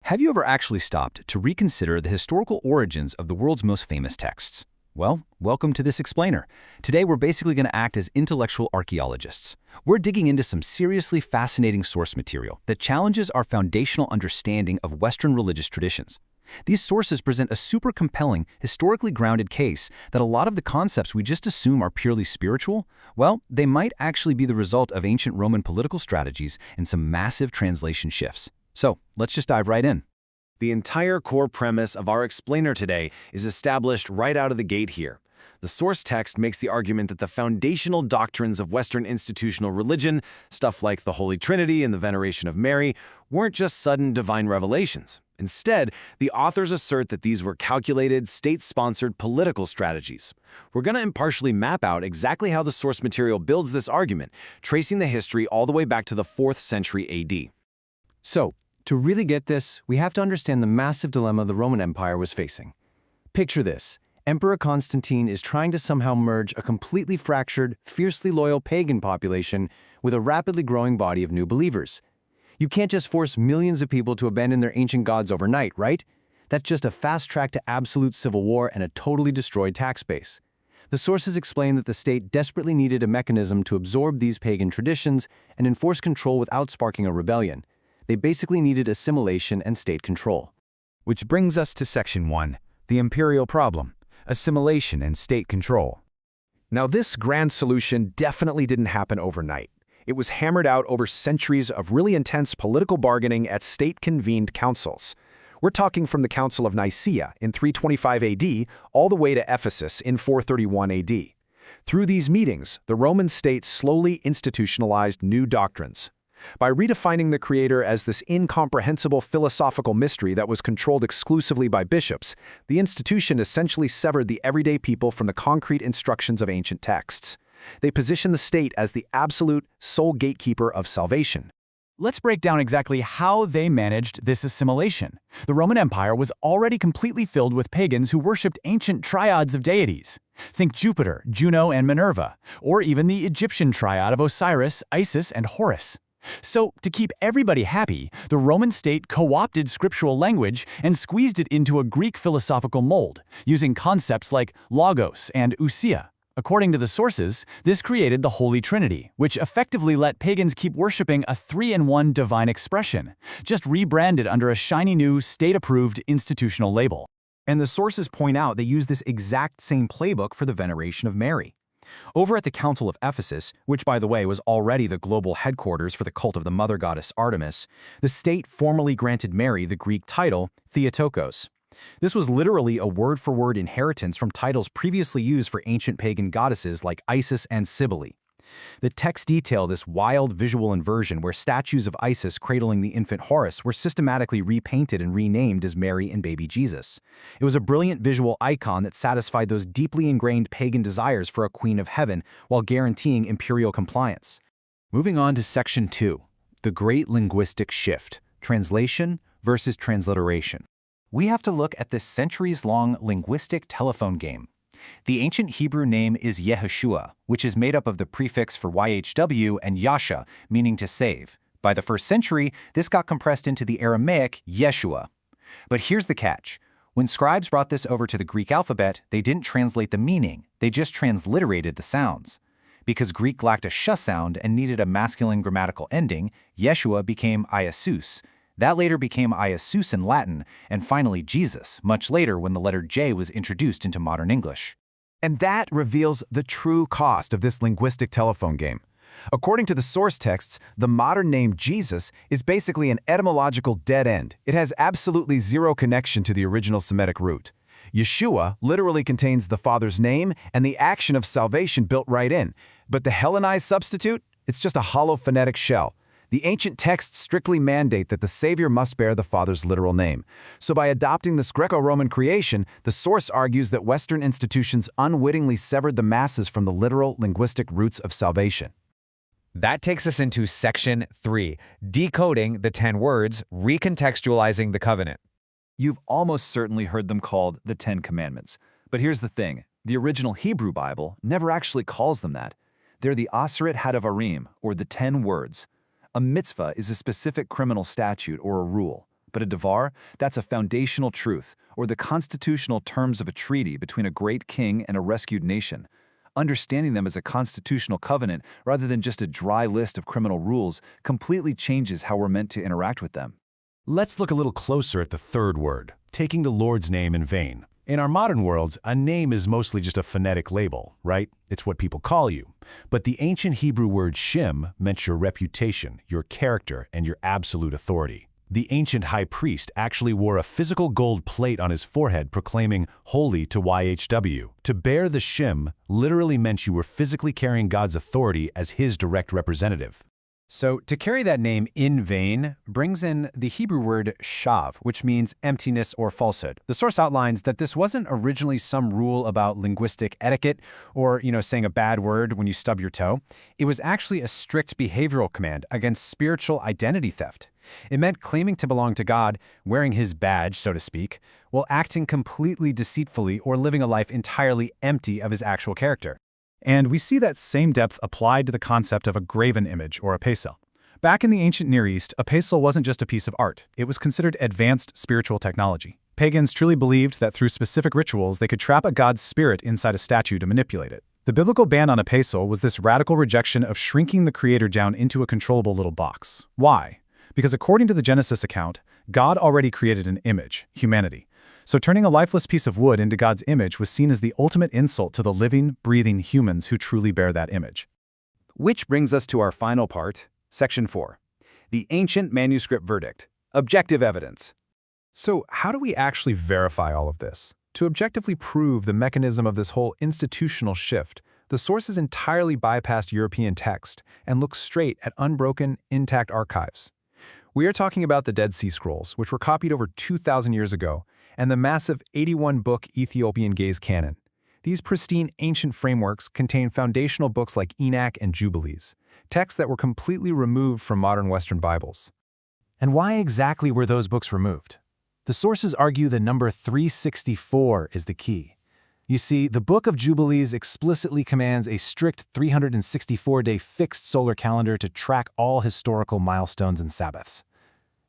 Have you ever actually stopped to reconsider the historical origins of the world's most famous texts? Well, welcome to this explainer. Today we're basically going to act as intellectual archaeologists. We're digging into some seriously fascinating source material that challenges our foundational understanding of Western religious traditions. These sources present a super compelling, historically grounded case that a lot of the concepts we just assume are purely spiritual, well, they might actually be the result of ancient Roman political strategies and some massive translation shifts. So, let's just dive right in. The entire core premise of our explainer today is established right out of the gate here. The source text makes the argument that the foundational doctrines of Western institutional religion, stuff like the Holy Trinity and the veneration of Mary, weren't just sudden divine revelations. Instead, the authors assert that these were calculated, state-sponsored political strategies. We're going to impartially map out exactly how the source material builds this argument, tracing the history all the way back to the 4th century AD. So, to really get this, we have to understand the massive dilemma the Roman Empire was facing. Picture this. Emperor Constantine is trying to somehow merge a completely fractured, fiercely loyal pagan population with a rapidly growing body of new believers. You can't just force millions of people to abandon their ancient gods overnight, right? That's just a fast track to absolute civil war and a totally destroyed tax base. The sources explain that the state desperately needed a mechanism to absorb these pagan traditions and enforce control without sparking a rebellion. They basically needed assimilation and state control. Which brings us to Section 1, the imperial problem, assimilation and state control. Now, this grand solution definitely didn't happen overnight. It was hammered out over centuries of really intense political bargaining at state-convened councils. We're talking from the Council of Nicaea in 325 AD all the way to Ephesus in 431 AD. Through these meetings, the Roman state slowly institutionalized new doctrines. By redefining the Creator as this incomprehensible philosophical mystery that was controlled exclusively by bishops, the institution essentially severed the everyday people from the concrete instructions of ancient texts. They positioned the state as the absolute sole gatekeeper of salvation. Let's break down exactly how they managed this assimilation. The Roman Empire was already completely filled with pagans who worshipped ancient triads of deities. Think Jupiter, Juno, and Minerva, or even the Egyptian triad of Osiris, Isis, and Horus. So, to keep everybody happy, the Roman state co-opted scriptural language and squeezed it into a Greek philosophical mold, using concepts like logos and ousia. According to the sources, this created the Holy Trinity, which effectively let pagans keep worshipping a three-in-one divine expression, just rebranded under a shiny new, state-approved institutional label. And the sources point out they use this exact same playbook for the veneration of Mary. Over at the Council of Ephesus, which by the way was already the global headquarters for the cult of the mother goddess Artemis, the state formally granted Mary the Greek title Theotokos. This was literally a word-for-word inheritance from titles previously used for ancient pagan goddesses like Isis and Cybele. The texts detail this wild visual inversion where statues of Isis cradling the infant Horus were systematically repainted and renamed as Mary and baby Jesus. It was a brilliant visual icon that satisfied those deeply ingrained pagan desires for a queen of heaven while guaranteeing imperial compliance. Moving on to Section 2, the Great Linguistic Shift, translation versus transliteration. We have to look at this centuries-long linguistic telephone game. The ancient Hebrew name is Yehoshua, which is made up of the prefix for YHW and Yasha, meaning to save. By the 1st century, this got compressed into the Aramaic Yeshua. But here's the catch. When scribes brought this over to the Greek alphabet, they didn't translate the meaning, they just transliterated the sounds. Because Greek lacked a sh sound and needed a masculine grammatical ending, Yeshua became Iesus. That later became Iesus in Latin, and finally Jesus, much later when the letter J was introduced into modern English. And that reveals the true cost of this linguistic telephone game. According to the source texts, the modern name Jesus is basically an etymological dead end. It has absolutely zero connection to the original Semitic root. Yeshua literally contains the Father's name and the action of salvation built right in. But the Hellenized substitute? It's just a hollow phonetic shell. The ancient texts strictly mandate that the Savior must bear the Father's literal name. So by adopting this Greco-Roman creation, the source argues that Western institutions unwittingly severed the masses from the literal linguistic roots of salvation. That takes us into Section 3, decoding the 10 words, recontextualizing the covenant. You've almost certainly heard them called the 10 Commandments. But here's the thing, the original Hebrew Bible never actually calls them that. They're the Aseret Hadavarim, or the 10 words. A mitzvah is a specific criminal statute or a rule. But a devar, that's a foundational truth, or the constitutional terms of a treaty between a great king and a rescued nation. Understanding them as a constitutional covenant rather than just a dry list of criminal rules completely changes how we're meant to interact with them. Let's look a little closer at the third word, taking the Lord's name in vain. In our modern worlds, a name is mostly just a phonetic label, right? It's what people call you. But the ancient Hebrew word shim meant your reputation, your character, and your absolute authority. The ancient high priest actually wore a physical gold plate on his forehead proclaiming holy to YHW. To bear the shim literally meant you were physically carrying God's authority as his direct representative. So, to carry that name in vain brings in the Hebrew word shav, which means emptiness or falsehood. The source outlines that this wasn't originally some rule about linguistic etiquette or, saying a bad word when you stub your toe. It was actually a strict behavioral command against spiritual identity theft. It meant claiming to belong to God, wearing his badge, so to speak, while acting completely deceitfully or living a life entirely empty of his actual character. And we see that same depth applied to the concept of a graven image, or a pesel. Back in the ancient Near East, a pesel wasn't just a piece of art. It was considered advanced spiritual technology. Pagans truly believed that through specific rituals they could trap a god's spirit inside a statue to manipulate it. The biblical ban on a pesel was this radical rejection of shrinking the creator down into a controllable little box. Why? Because according to the Genesis account, God already created an image, humanity. So turning a lifeless piece of wood into God's image was seen as the ultimate insult to the living, breathing humans who truly bear that image. Which brings us to our final part, Section 4. The Ancient Manuscript Verdict. Objective Evidence. So, how do we actually verify all of this? To objectively prove the mechanism of this whole institutional shift, the sources entirely bypassed European text and looked straight at unbroken, intact archives. We are talking about the Dead Sea Scrolls, which were copied over 2,000 years ago, and the massive 81-book Ethiopian Gaze Canon. These pristine ancient frameworks contain foundational books like Enoch and Jubilees, texts that were completely removed from modern Western Bibles. And why exactly were those books removed? The sources argue the number 364 is the key. You see, the Book of Jubilees explicitly commands a strict 364-day fixed solar calendar to track all historical milestones and Sabbaths.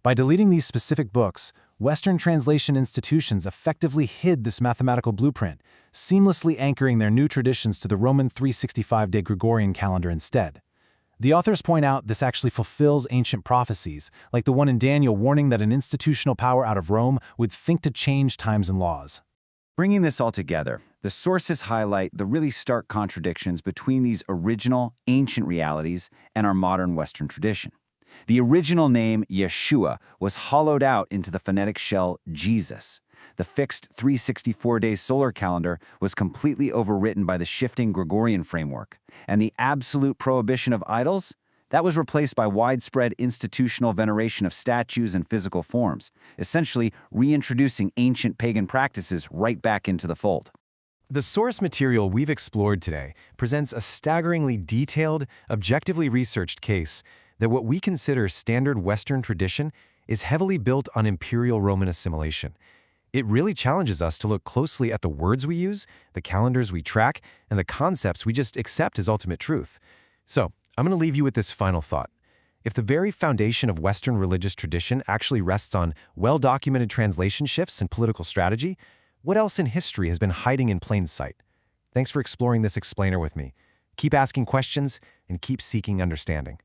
By deleting these specific books, Western translation institutions effectively hid this mathematical blueprint, seamlessly anchoring their new traditions to the Roman 365-day Gregorian calendar instead. The authors point out this actually fulfills ancient prophecies, like the one in Daniel warning that an institutional power out of Rome would think to change times and laws. Bringing this all together, the sources highlight the really stark contradictions between these original, ancient realities and our modern Western tradition. The original name, Yeshua, was hollowed out into the phonetic shell Jesus. The fixed 364-day solar calendar was completely overwritten by the shifting Gregorian framework. And the absolute prohibition of idols? That was replaced by widespread institutional veneration of statues and physical forms, essentially reintroducing ancient pagan practices right back into the fold. The source material we've explored today presents a staggeringly detailed, objectively researched case that what we consider standard Western tradition is heavily built on imperial Roman assimilation. It really challenges us to look closely at the words we use, the calendars we track, and the concepts we just accept as ultimate truth. So, I'm going to leave you with this final thought. If the very foundation of Western religious tradition actually rests on well-documented translation shifts and political strategy, what else in history has been hiding in plain sight? Thanks for exploring this explainer with me. Keep asking questions and keep seeking understanding.